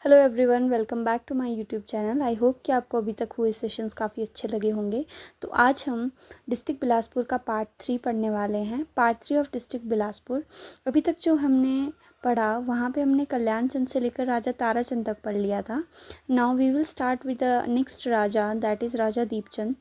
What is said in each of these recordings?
Hello everyone, welcome back to my YouTube channel. I hope कि आपको अभी तक हुए सेशंस काफ़ी अच्छे लगे होंगे। तो आज हम डिस्ट्रिक्ट बिलासपुर का पार्ट 3 पढ़ने वाले हैं। Part 3 of district Bilaspur. अभी तक जो हमने पढ़ा वहाँ पे हमने कल्याण चंद से लेकर राजा ताराचंद तक पढ़ लिया था। Now we will start with the next Raja, that is Raja Deepchand.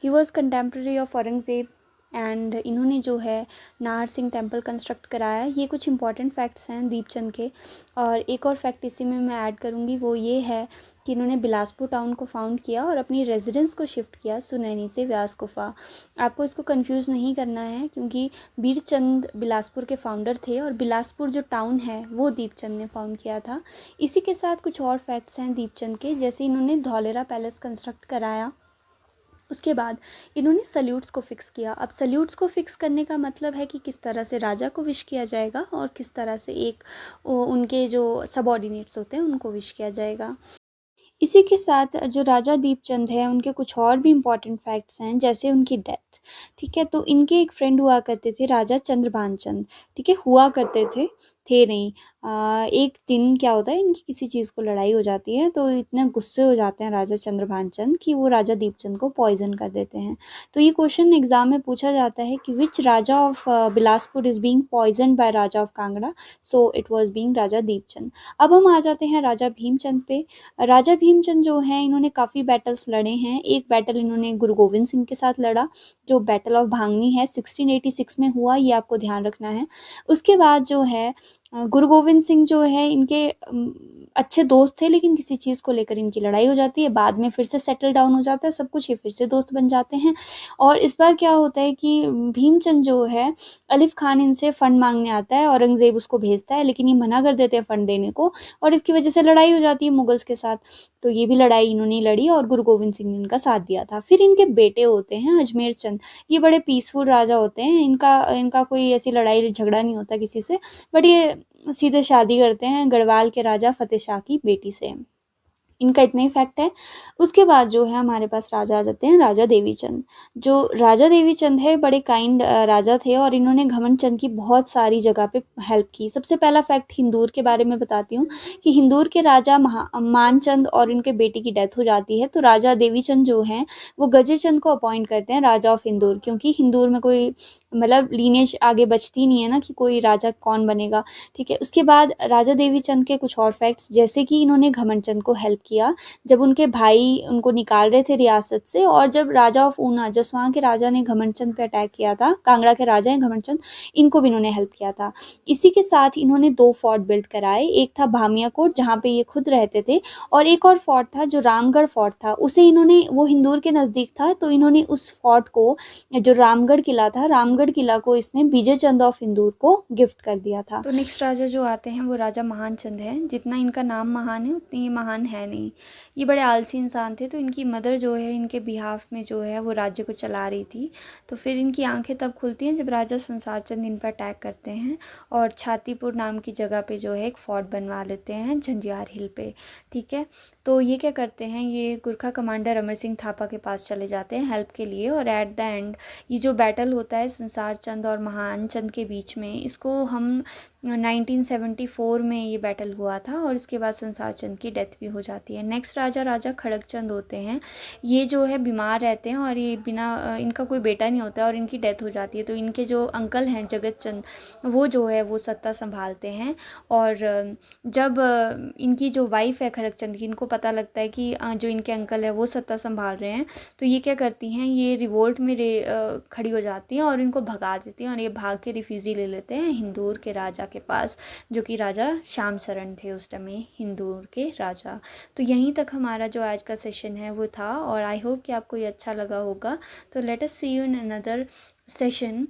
He was contemporary of Aurangzeb and इन्होंने जो है नाहर सिंह टेम्पल कंस्ट्रक्ट कराया। ये कुछ इंपॉर्टेंट फैक्ट्स हैं दीपचंद के। और एक और फैक्ट इसी में मैं ऐड करूँगी, वो ये है कि इन्होंने बिलासपुर टाउन को फाउंड किया और अपनी रेजिडेंस को शिफ्ट किया सुनैनी से व्यास गुफा। आपको इसको कंफ्यूज नहीं करना है क्योंकि बीरचंद बिलासपुर के फाउंडर थे और बिलासपुर जो टाउन है वो दीपचंद ने फाउंड किया था। इसी के साथ कुछ और फैक्ट्स हैं दीपचंद के, जैसे इन्होंने धौलेरा पैलेस कंस्ट्रक्ट कराया। उसके बाद इन्होंने सल्यूट्स को फ़िक्स किया। अब सल्यूट्स को फ़िक्स करने का मतलब है कि किस तरह से राजा को विश किया जाएगा और किस तरह से उनके जो सबॉर्डिनेट्स होते हैं उनको विश किया जाएगा। इसी के साथ जो राजा दीपचंद है उनके कुछ और भी इम्पॉर्टेंट फैक्ट्स हैं, जैसे उनकी डेथ। ठीक है, तो इनके एक फ्रेंड हुआ करते थे राजा चंद्रभान चंद। ठीक है, हुआ करते थे नहीं। एक दिन क्या होता है, इनकी किसी चीज़ को लड़ाई हो जाती है तो इतने गुस्से हो जाते हैं राजा चंद्रभान चंद कि वो राजा दीपचंद को पॉइजन कर देते हैं। तो ये क्वेश्चन एग्जाम में पूछा जाता है कि which raja of Bilaspur is being poison by raja of Kangra. So it was being raja Deepchand. अब हम आ जाते हैं राजा भीमचंद पे। राजा भीमचंद जो हैं इन्होंने काफ़ी बैटल्स लड़े हैं। एक बैटल इन्होंने गुरु गोविंद सिंह के साथ लड़ा, जो बैटल ऑफ भांगनी है 1686 में हुआ, ये आपको ध्यान रखना है। उसके बाद जो है गुरु गोविंद सिंह जो है इनके अच्छे दोस्त थे, लेकिन किसी चीज़ को लेकर इनकी लड़ाई हो जाती है। बाद में फिर से सेटल डाउन हो जाता है सब कुछ, ये फिर से दोस्त बन जाते हैं। और इस बार क्या होता है कि भीमचंद जो है अलिफ खान इनसे फ़ंड मांगने आता है, औरंगज़ेब उसको भेजता है लेकिन ये मना कर देते हैं फ़ंड देने को और इसकी वजह से लड़ाई हो जाती है मुगल्स के साथ। तो ये भी लड़ाई इन्होंने लड़ी और गुरु गोविंद सिंह ने इनका साथ दिया था। फिर इनके बेटे होते हैं अजमेर चंद। ये बड़े पीसफुल राजा होते हैं, इनका इनका कोई ऐसी लड़ाई झगड़ा नहीं होता किसी से, बट ये सीधे शादी करते हैं गढ़वाल के राजा फतेह शाह की बेटी से। इनका इतना ही फैक्ट है। उसके बाद जो है हमारे पास राजा आ जाते हैं राजा देवीचंद। जो राजा देवीचंद है बड़े काइंड राजा थे और इन्होंने घमंड चंद की बहुत सारी जगह पे हेल्प की। सबसे पहला फैक्ट हिंदूर के बारे में बताती हूँ कि हिंदूर के राजा मानचंद और इनके बेटी की डेथ हो जाती है, तो राजा देवीचंद जो हैं वो गजेचंद को अपॉइंट करते हैं राजा ऑफ हिंदूर, क्योंकि हिंदूर में कोई मतलब लीनेज आगे बचती नहीं है ना कि कोई राजा कौन बनेगा। ठीक है, उसके बाद राजा देवीचंद के कुछ और फैक्ट्स, जैसे कि इन्होंने घमंड चंद को हेल्प किया जब उनके भाई उनको निकाल रहे थे रियासत से, और जब राजा ऑफ ऊना जसवां के राजा ने घमंड चंद पे अटैक किया था, कांगड़ा के राजा हैं घमंड चंद, इनको भी इन्होंने हेल्प किया था। इसी के साथ इन्होंने 2 फोर्ट बिल्ड कराए। एक था भामिया कोट जहाँ पे ये खुद रहते थे, और एक और फोर्ट था जो रामगढ़ फोर्ट था, उसे इन्होंने, वो हिंदूर के नज़दीक था, तो इन्होंने उस फोर्ट को, जो रामगढ़ किला था, रामगढ़ किला को इसने विजय चंद ऑफ हिंदूर को गिफ्ट कर दिया था। तो नेक्स्ट राजा जो आते हैं वो राजा महान चंद हैं। जितना इनका नाम महान है उतनी ये महान है नहीं। ये बड़े आलसी इंसान थे, तो इनकी मदर जो है इनके बिहाफ में जो है वो राज्य को चला रही थी। तो फिर इनकी आंखें तब खुलती हैं जब राजा संसार चंद इन पर अटैक करते हैं और छातीपुर नाम की जगह पे जो है एक फोर्ट बनवा लेते हैं झंझार हिल पे। ठीक है, तो ये क्या करते हैं, ये गुरखा कमांडर अमर सिंह थापा के पास चले जाते हैं हेल्प के लिए, और एट द एंड ये जो बैटल होता है संसार चंद और महान चंद के बीच में, इसको हम 1974 में ये बैटल हुआ था, और इसके बाद संसार चंद की डेथ भी हो जाती है। नेक्स्ट राजा राजा खड़ग चंद होते हैं। ये जो है बीमार रहते हैं और ये बिना, इनका कोई बेटा नहीं होता और इनकी डेथ हो जाती है, तो इनके जो अंकल हैं जगत चंद, वो जो है वो सत्ता संभालते हैं। और जब इनकी जो वाइफ है खड़ग चंद की, इनको पता लगता है कि जो इनके अंकल है वो सत्ता संभाल रहे हैं, तो ये क्या करती हैं, ये रिवोल्ट में खड़ी हो जाती हैं और इनको भगा देती हैं, और ये भाग के रिफ्यूज़ी ले लेते हैं हिंदूर के राजा के पास, जो कि राजा श्याम शरण थे उस टाइम में हिंदूर के राजा। तो यहीं तक हमारा जो आज का सेशन है वो था, और आई होप कि आपको ये अच्छा लगा होगा। तो let us see you in another session.